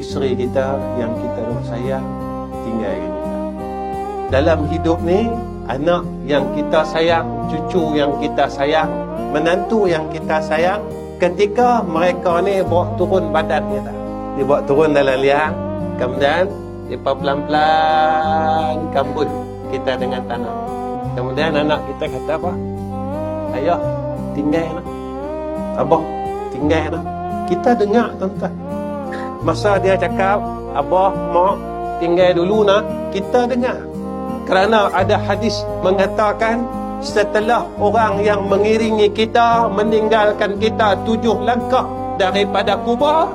isteri kita yang kita duk sayang tinggalkan kita. Dalam hidup ni, anak yang kita sayang, cucu yang kita sayang, menantu yang kita sayang, ketika mereka ni bawa turun badan kita, dia bawa turun dalam liang, kemudian mereka pelan-pelan kambut kita dengan tanah. Kemudian anak kita kata apa? Ayah, tinggal nak. Abah, tinggal nak. Kita dengar tuan-tuan. Masa dia cakap, Abah, Mak, tinggal dulu nak, kita dengar. Kerana ada hadis mengatakan, setelah orang yang mengiringi kita meninggalkan kita 7 langkah daripada kubur,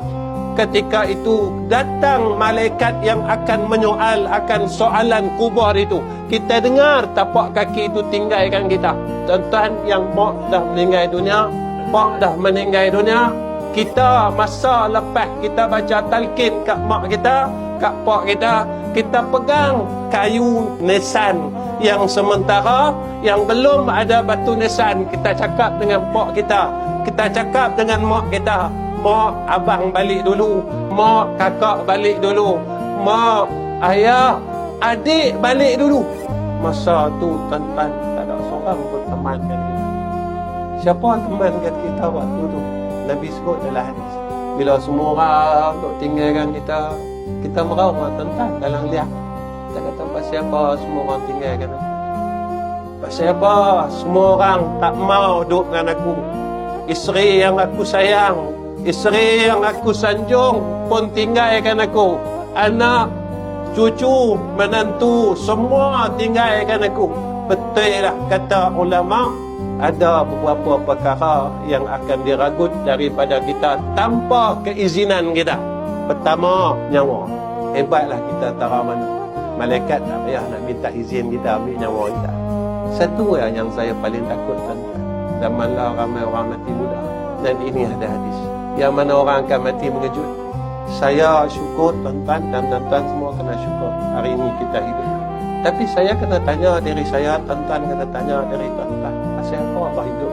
ketika itu datang malaikat yang akan menyoal akan soalan kubur itu. Kita dengar tapak kaki itu tinggalkan kita. Tuan-tuan yang mak dah meninggal dunia, pak dah meninggal dunia, kita masa lepas kita baca talqin kat mak kita, kat pak kita, kita pegang kayu nisan yang sementara, yang belum ada batu nisan. Kita cakap dengan pak kita, kita cakap dengan mak kita, mak, abang balik dulu, mak, kakak balik dulu, mak, ayah, adik balik dulu. Masa tu tuan-tuan tak ada seorang pun temankan kita. Siapa temankan kita waktu tu? Nabi sebut dalam hadis, bila semua orang duk tinggalkan kita, kita merau tuan-tuan dalam liang. Kita kata, pasal apa semua orang tinggalkan aku? Pasal apa semua orang tak mau duduk dengan aku? Isteri yang aku sayang, isteri yang aku sanjung pun tinggalkan aku. Anak, cucu, menantu, semua tinggalkan aku. Betul lah kata ulama, ada beberapa perkara yang akan diragut daripada kita tanpa keizinan kita. Pertama, nyawa. Hebatlah kita tara mana. Malaikat tak payah nak minta izin kita ambil nyawa kita. Satu yang saya paling takut tuan-tuan, zamanlah ramai orang mati muda. Dan ini ada hadis, yang mana orang akan mati mengejut. Saya syukur tuan-tuan dan tuan-tuan semua kena syukur hari ini kita hidup. Tapi saya kena tanya diri saya, tuan-tuan kena tanya diri tuan-tuan, pasal apa abah hidup